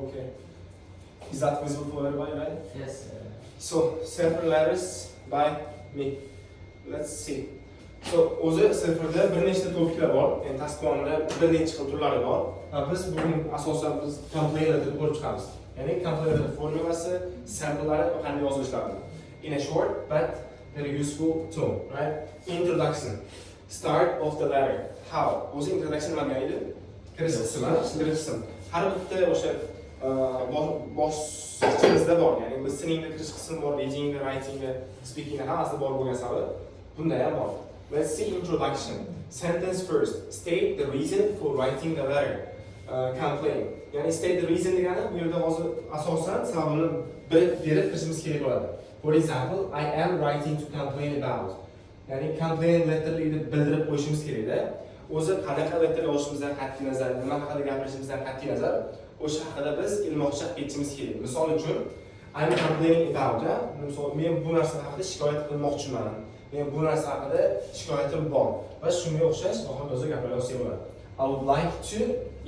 Okay. Is that visible for everybody, right? Yes. So, several letters by me. Let's see. So, o'zi seferda bir nechta topiklar bor. Yani tasqonda bir necha xil turlari bor. Biz bugun asosan biz complainer deb ko'rib chiqamiz. Ya'ni complainer formulasi, samplelari va qanday yozilishlari. In a short but very useful tone, right? Introduction. Start of the letter. How? O'zi introduction nima deydi? Kirish qismi, kirish qismi. Har bitta o'sha bosqichimizda bor. Ya'ni listeningda kirish qismi bor, readingda, writingda, speakingda hammasi bor bo'lgan sabab bunda ham bor. Let's see introduction. Sentence first. State the reason for writing the letter. Complain. Yani state the reason degani bu yerda hozir asosan sababini berib kirishimiz kerak bo'ladi. For example, I am writing to complain about. Yani complain letterli deb bildirib qo'yishimiz kerak-da. O'zi qanaqa letter yozishimizdan qat'iy nazar, nima haqida gapirishimizdan qat'iy nazar, o'sha haqida biz ilmoqchi ketishimiz kerak. Misol uchun, I'm complaining about. Misol men bu narsa haqida shikoyat qilmoqchiman. Men bu narsa haqida shikoyatim bor va shunga o'xshash oxirgi o'zi gaplarni yozsak bo'ladi. I would like to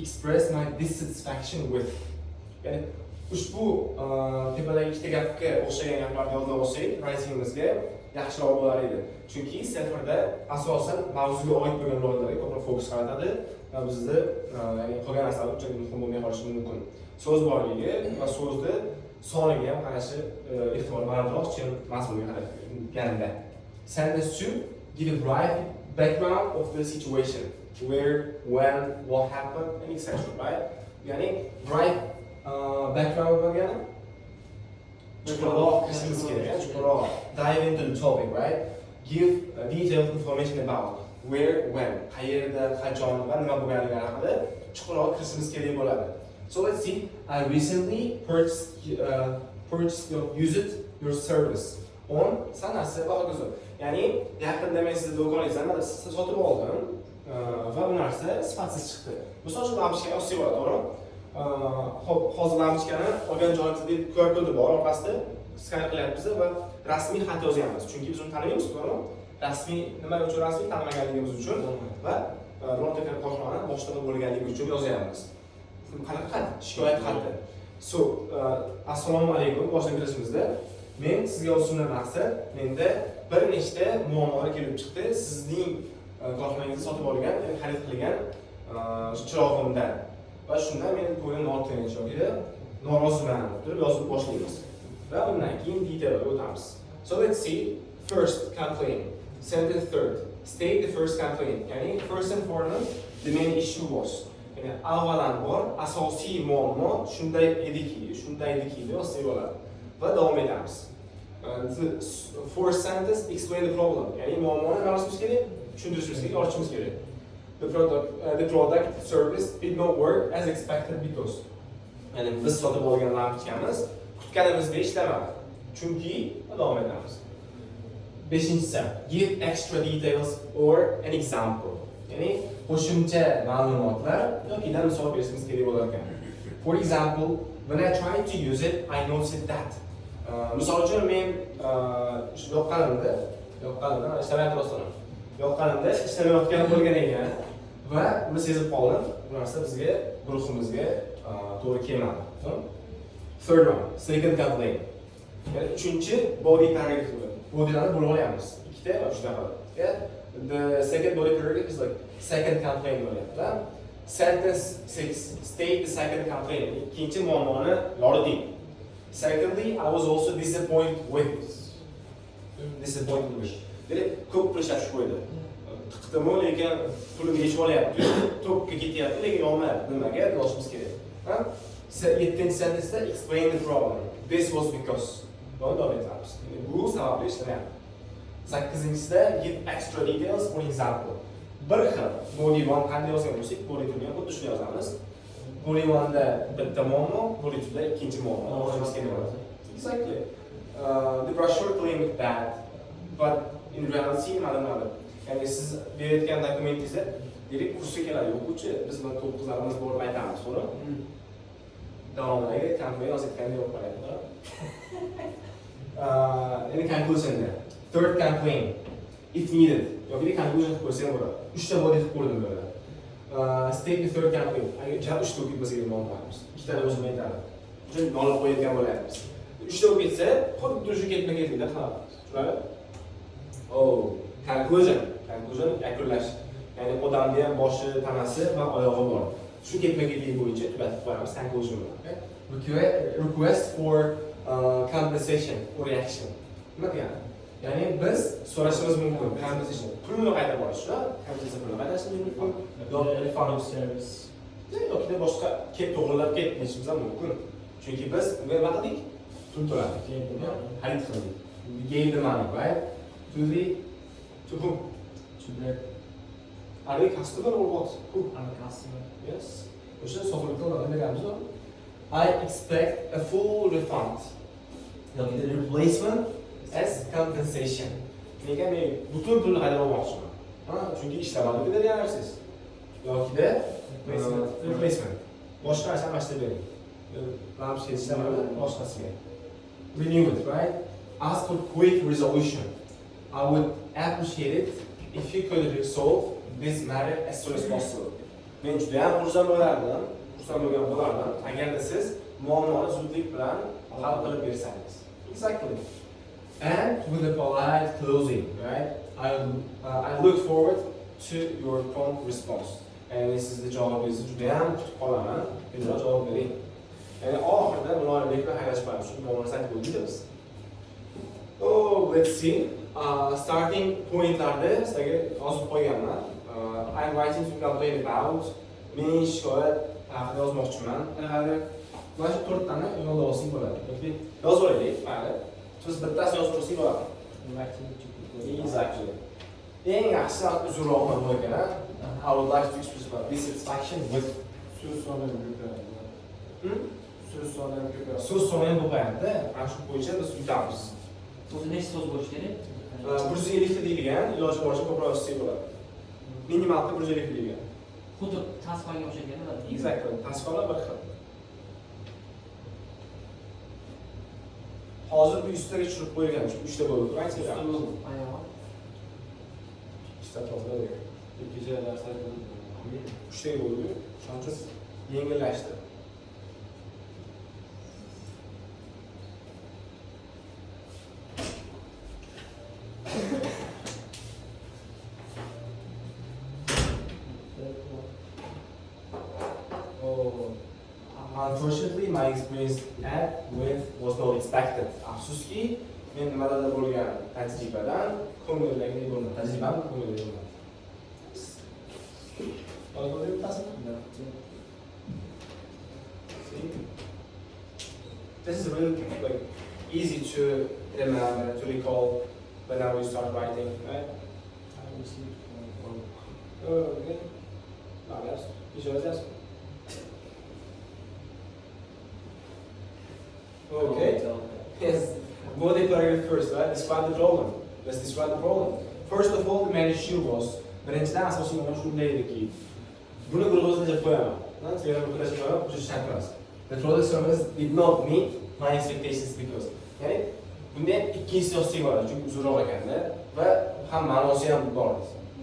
express my dissatisfaction with. Ya'ni ushbu tepadagi ikkita gapga o'xshagan gaplarni yozib olsak, writingimizga yaxshiroq bo'lar edi. Chunki seferda asosan mavzuga oid bo'lgan loyihalarga ko'proq fokus qaratadi va bizda ya'ni qolgan narsalar unchalik muhim bo'lmay qolishi mumkin. So'z borligi va so'zni soniga ham qarashi ehtimol balandroq chin mazmunga qaraganda. Sentence 2, give a brief background of the situation. Where, when, what happened, and etc. Right? Yani brief background bo'lgani chuqurroq kirishimiz kerak, chuqurroq dive into the topic, right? Give detailed information about where, when, qayerda, qachon va nima bo'lganligi haqida chuqurroq kirishimiz kerak bo'ladi. So let's see. I recently used your service on sanasi va hokazo. Ya'ni yaqinda men sizni do'koningizdan sotib oldim va bu narsa sifatsiz chiqdi. Misol uchun lampochka yozsak bo'ladi, to'g'rimi? Hozir lampochkani olgan joyimizda QR kodi bor, orqasida skaner qilyapmiz va rasmiy xat yozyapmiz. Chunki biz uni tanimaymiz, to'g'rimi? Rasmiy nima uchun rasmiy tanimaganligimiz uchun va birorta korxonani boshlig'i bo'lganligi uchun yozyapmiz. Qanaqa xat? Shikoyat xati. So, assalomu alaykum, boshdan kirishimizda men sizga yozishimdan maqsad, menda bir nechta muammolar kelib chiqdi. Sizning korxonangizni sotib olgan, xarid qilgan chirog'imdan va shunda men ko'nglim notinch yoki noroziman deb yozib boshlaymiz. Va undan keyin detailga o'tamiz. So let's see. First complaint. Sentence third. State the first complaint. Ya'ni first and foremost the main issue was. Ya'ni avvalambor asosiy muammo shunday ediki deb yozsak bo'ladi. Va davom etamiz. The fourth sentence explain the problem. Ya'ni muammoni nima qilishimiz kerak? Tushuntirishimiz kerak, ochishimiz kerak. The product service did not work as expected because. Ya'ni biz sotib olgan lampochkamiz kutganimizdek ishlamadi. Chunki davom etamiz. Beshinchisi, give extra details or an example. Ya'ni qo'shimcha ma'lumotlar yoki misol berishimiz kerak bo'lar ekan. For example, when I tried to use it, I noticed that. Misol uchun men yoqqanimda ishlamayotgan bo'lgan ekan va buni sezib qoldim. Bu narsa bizga, guruhimizga to'g'ri kelmadi. Third one, second complaint. Ya'ni uchinchi body paragraph. Bodylarni bo'lib olyapmiz. Ikkita va uchta qilib. The second body paragraph is like second complaint bo'lyapti. Sentence 6, state the second complaint. Ikkinchi muammoni yoriting. Secondly, I was also disappointed with. Ya'ni ko'p pul ishlab qo'ydi. Tiqdimi, lekin pulini yechib olyapti. To'pga ketyapti, lekin olmayapti. Nimaga yozishimiz kerak? Ha? 7-chi sentence'da explain the problem. This was because. Davom etamiz. Bu sababli ishlamayapti. 8-chisida give extra details for example. Bir xil body 1 qanday yozgan bo'lsak, body 2 ham xuddi shunday yozamiz. Body 1da bitta muammo, body 2da ikkinchi muammo yozishimiz kerak bo'ladi. Exactly. The brochure claimed that, but in reality ma'lumot. Ya'ni siz berayotgan dokumentingizda demak kursga keladi o'quvchi, biz bilan to'qqizlarimiz borib aytamiz, to'g'rimi? Davomidagi kompaniya yozayotganda yo'q qoladi. In conclusion, third complaint, if needed, yoki conclusion qo'ysak bo'ladi. 3ta body qo'ydim bo'ladi. State the third campaign. Agar jab 3 ta o'qib bizga muammo qilamiz. 2 ta o'zim aytaman. Chunki nolib qo'yadigan bo'layapmiz. 3 ta o'qib ketsa, xuddi shu ketma-ketlikda qilamiz. Tushunarli? Oh, conclusion yakunlash. Ya'ni odamda ham boshi, tanasi va oyog'i bor. Shu ketma-ketlik bo'yicha tugatib qo'yamiz conclusion bilan. Request for compensation or reaction. Nima degani? Ya'ni biz so'rashimiz mumkin compensation. Pulni qaytarib olishni, compensation pulni qaytarishimiz mumkin. Yoki refund service. Yoki boshqa kelib to'g'rilab ket deyishimiz ham mumkin. Chunki biz unga nima qildik? Pul to'ladik. Xarid qildik. We gave the money, right? To whom? Are we customer or what? Who? I'm a customer. Yes. O'sha sotuvlikda ularga beramiz-ku. I expect a full refund. Yoki replacement as compensation. Nega men butun pulni qaytarib olmoqchiman? Chunki ishlamadim deyapsiz. Yoki replacement. Boshqa narsa almashtirib bering. Lamps ishlamadi, boshqasiga. Renew it, right? Ask for quick resolution. I would appreciate it if you could resolve this matter as soon as possible. Men juda ham xursand bo'lardim, agarda siz muammoni zudlik bilan hal qilib bersangiz. Exactly. And with a polite closing, right? I look forward to your prompt response. Yani sizni javobingizni juda ham kutib qolaman. Tezroq javob bering. Yani oxirida muloyimlik bilan haydashib qo'yamiz. Shu muomala bo'ldi biz. Oh, let's see. Starting pointlarda sizlarga yozib qo'yganman. I'm writing to complain about men shikoyat haqida yozmoqchiman. Mana shu 4 tani yo'lda olsang bo'ladi. Yoki yozib olaylik, mayli. Siz bittasini yozib tursangiz bo'ladi. Exactly. Eng yaxshisi uzunroq bo'lgan. I would like to express my dissatisfaction with so'z sonini ko'paytiradi. So'z sonini ko'paytiradi. Ana shu bo'yicha biz yutamiz. So'zda nechta so'z bo'lishi kerak? 150 ta deyilgan, iloji boricha ko'proq yozsak bo'ladi. Minimalda 150 ta deyilgan. Xuddi tasvirga o'xshagan bo'ladi. Exactly. Tasvirlar bir xil. Hozir bu ustaga tushirib qo'yilgan, 3 ta bo'lib turibdi. Oyoq. Ishta to'g'ri. Ikkinchi darslar bo'ldi. 3 ta bo'ldi. Shuning uchun yengillashdi. Unfortunately, my experience with was not expected. Afsuski, men nimalarda bo'lgan tajribadan ko'ngildagi bo'lmadi. Tajribam ko'ngildagi bo'lmadi. This is really like easy to remember, to recall whenever you start writing, right? Okay. Okay. Yes. Go to paragraph first, right? Describe the problem. Let's describe the problem. First of all, the main issue was birinchidan asosiy mana shunday ediki. Buni guruhimizga deb qo'yaman. The product service did not meet my expectations because. Ya'ni bunda ikkinchi yozsak bo'ladi, chunki uzunroq ekanda va ham ma'nosi ham bor.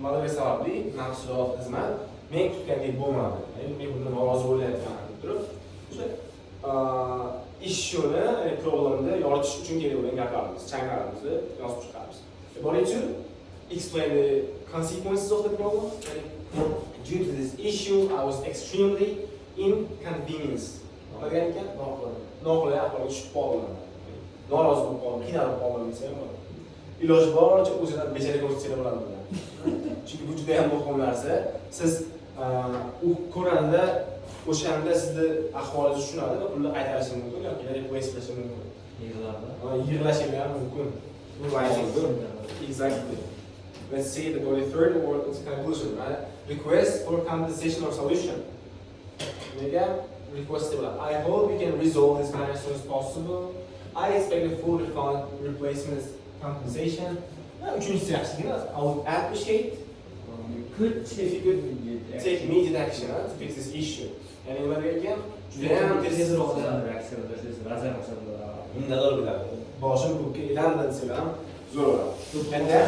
Mana shu sababli mahsulot xizmat men kutgandek bo'lmadi. Ya'ni men bundan norozi bo'layapman deb turib, o'sha ishni, problemni yoritish uchun kerak bo'lgan gaplarimiz, changlarimizni yozib chiqamiz. Bor edi, explain the consequences of the problem. Due to this issue, I was extremely inconvenienced. Qilgan ekan, noqulay ahvolga tushib qoldim. Norozi bo'lib qoldim, qiynalib qoldim desa ham bo'ladi. Iloji boricha o'zidan bejara ko'rsatsa bo'ladi buni. Chunki bu juda ham muhim narsa. Siz u ko'randa o'shanda sizni ahvolingizni tushunadi va pulni qaytarishi mumkin yoki replace qilishi mumkin. Yig'lashi ham mumkin. Exactly. Let's see the third or the conclusion, right? Request for compensation or solution. Nega request bilan. I hope we can resolve this matter as soon as possible. I expect a full refund, replacement, compensation. Uchinchisi yaxshigina. I would appreciate if you could take immediate action to fix this issue. Yani nima degan? Juda ham tezroq reaksiya qilasiz, razar qilasiz. Minnatdor bo'ladi. Boshim ko'kka ilandi desam ham zo'r bo'ladi. And then,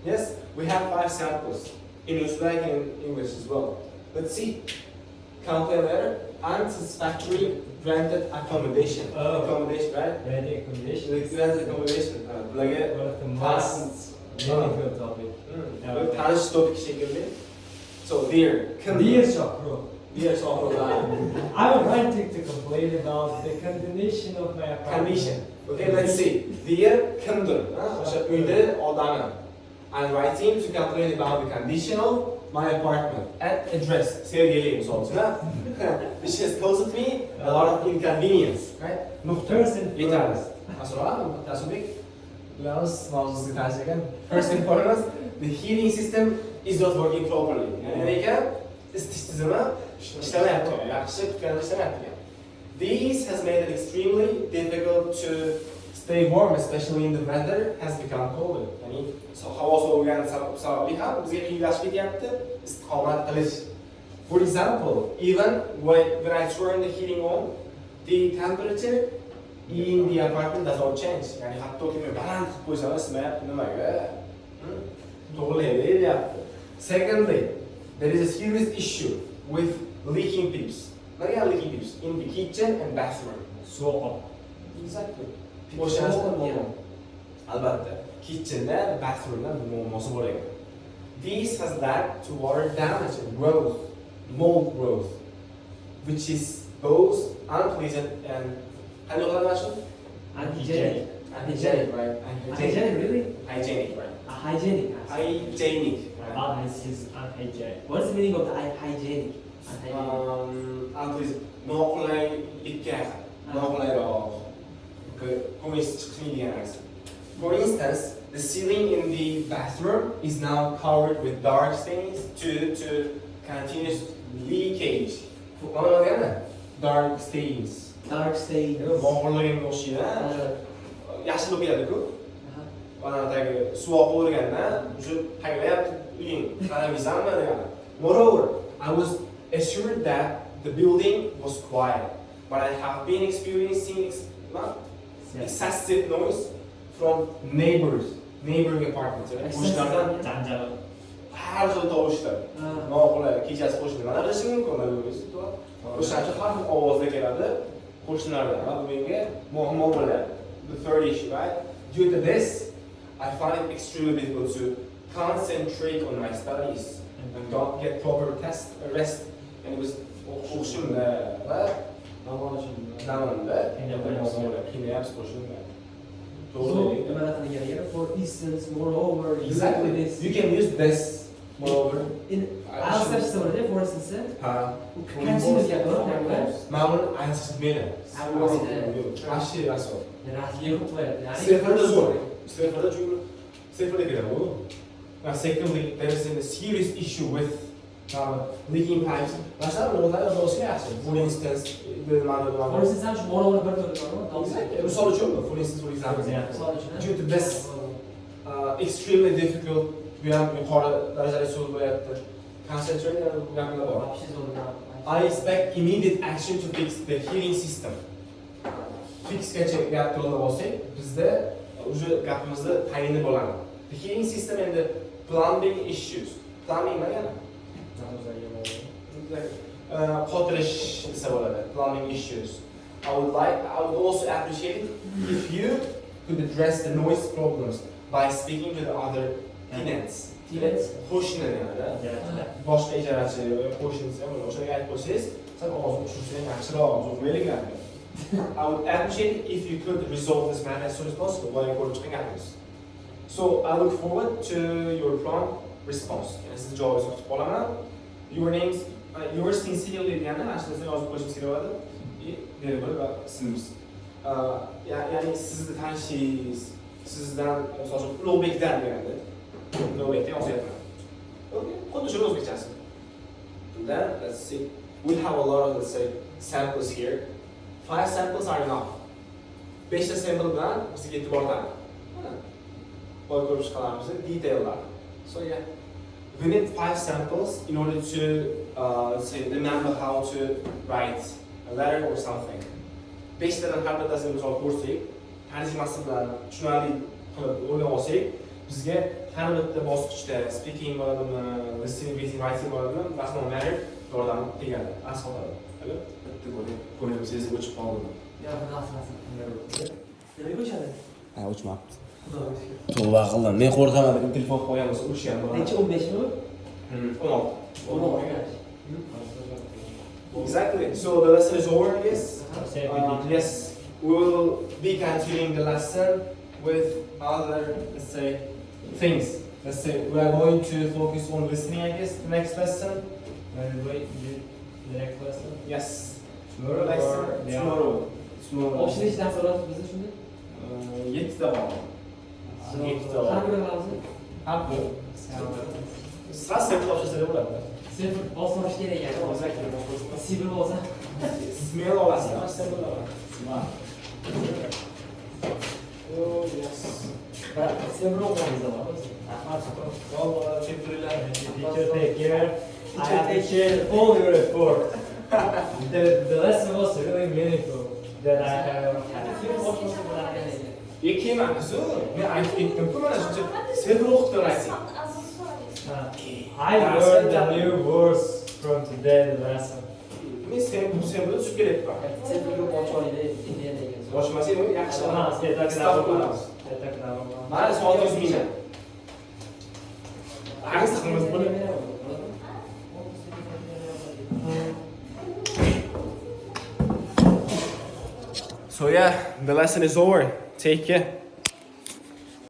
yes, we have 5 samples in Uzbek and English as well. Let's see. Complaint letter, unsatisfactory granted accommodation. Oh. Accommodation, right? Ready accommodation. Granted accommodation. Bularga One of the most meaningful topic. bir tanish topik shekilli. So, dear, Dear Shakro, dear Sohrolar. I would like to complain about the condition of my apartment. Condition. Okay, let's see. Dear kimdir? O'sha uyda odami. I'm writing to complain about the condition of my apartment. At address. Sevgili misol uchun. This has caused me a lot of inconvenience. Right? First and Yetarli. foremost. Asror, Rasulbek. Bilamiz, mavzusiga tanishgan. First and foremost, the heating system is not working properly. Ya'ni ekan, isitish tizimi ishlamayapti. Yaxshi kutganda ishlamayapti. This has made it extremely difficult to stay warm, especially in the weather has become colder. Ya'ni havo sovugani sababli ham bizga qiyinlashib ketyapti istiqomat qilish. For example, even when I turn the heating on, the temperature in the apartment does not change. Ya'ni hattoki men baland qilib qo'ysam ismayapti nimaga? To'g'rilayapti. Secondly, there is a serious issue with leaking pipes. Nega leaking pipes? In the kitchen and bathroom. So'qib. Exactly. So'qib. Albatta, kitchenda, bathroomda bu muammosi bor ekan. This has led to water damage and growth, mold growth, which is both unpleasant and Unhygienic. Unhygienic, right? Unhygienic, really? Hygienic, right? Hygienic. Hygienic, right? This is unhygienic. What's the meaning of the hygienic? Unhygienic. Unpleasant. Noqulaylikka yaqin. Noqulayroq. Ko'nglingiz chiqmaydigan narsa. For instance, the ceiling in the bathroom is now covered with dark stains due to continuous leakage. Mana nima? Dark stains. Dark stain. Mog'orlaganga o'xshaydi. Yaxshi bo'lib keladi-ku. Manadagi suv oqib o'rganda, o'sha taglayapti uying. Qaramizanmi degani. Moreover, I was assured that the building was quiet, but I have been experiencing excessive noise from neighboring apartments. Qo'shnilardan Janjal. har xil tovushlar. Noqulay, kechasi qo'shnilar nima qilishi mumkin o'zingiz? O'shacha har xil ovozda keladi qo'shnilardan va bu menga muammo bo'ladi. The third issue, right? Due to this, I find it extremely difficult to concentrate on my studies and not get proper rest. And it was o'qishimda va namoyishimda qiynayapsiz qo'shimda. For instance, moreover, Exactly. this. You can use this. Moreover, I'll search somewhere, for instance, ha. continuous gapirib, Ma'mur ansizmeli. Ashi raso. Seferda zo'r. Seferda chunki seferda keladi u. Now, secondly, there is a serious issue with leaking pipes. Masalan, ularga o'zga yaxshi. For instance, For instance, ham shu moreover bir to'g'ri misol uchun, for instance, for example, due to this extremely difficult, bu ham yuqori darajali so'z bo'lyapti. Concentrate gaplar bor. I expect immediate action to fix the heating system. Fixgacha gap to'g'ri bo'lsak, bizda o'sha gapimizda tayini bo'ladi. The heating system and the plumbing issues. Plumbing nima yana? Qotirish desa bo'ladi. Plumbing issues. I would also appreciate it if you could address the noise problems by speaking to the other tenants. Qo'shni yana. Boshqa ijarachi, qo'shnisi ham o'shaga aytib qo'ysangiz, sen ovozni tushirsang yaxshiroq, zo'rlaylik. I would appreciate it if you could resolve this matter as soon as possible. Boya ko'rib chiqinganmiz. So I look forward to your prompt response. Sizni javobingizni kutib qolaman. Yours sincerely deganda mana shu narsani yozib qo'yishimiz kerak bo'ladi. Verib va ismingiz. Ya'ni sizni tanishingiz, sizdan masalan Ulug'bekdan deganda Ulug'bekdan yozyapman. Okay, xuddi shuni o'zbekchasi. Then let's see. We have a lot of, let's say, samples here. 5 samples are enough. 5 ta sample bilan bizga yetib boradi. Boy ko'rib chiqamiz detaillar. So yeah, we need 5 samples in order to let's say remember how to write a letter or something. 5 tadan har bittasini misol ko'rsak, tarjimasi bilan tushunarli qilib o'ylab olsak, bizga har bitta bosqichda speaking bo'ladimi, listening, reading, writing bo'ladimi, rasmonlar yordam tegadi, asqotadi. Hali bitta ko'nglim sezib o'chib qoldimi? Yo'q, xudo xohlasa. Nima ko'chadi? Ha, o'chmabdi. Xudoga shukr. Tavba qildim. Men qo'rqaman dedim, telefon qo'ygan bo'lsa o'chgan bo'ladi. Necha 15 mi? 16. Exactly. So the lesson is over, I guess. Yes, we will be continuing the lesson with other, let's say, things. Let's say we are going to focus on listening, I guess, the next lesson. Wait, the next lesson. Yes. Tomorrow Next or the tomorrow. Tomorrow. O'qishni dars so'radi bizni shunday. 7 bor. 7 bor. Har biri mavzu. Har bir. Sras deb topshirsa bo'ladi. Sen bosmoq kerak ekan. Exactly. Sibir bo'lsa. Smell olasiz, sen bo'laman. Oh, yes. Sen bir o'qiymiz ama. Vallahi teşekkürler. Teacher, take care. I appreciate all your effort. The lesson was really meaningful. That I have. Yekeman kuzum. Men aytib ketdim-ku mana shuncha sevib o'qitirasiz. I learned the new words from today's lesson. Men sen bilan tushib kelyapman. Sen bir ochmaydi, endi degan. Boshmasang yaxshi. Это Mana soat 100 ming. Hangisi qilamiz buni? So yeah, the lesson is over. Take care.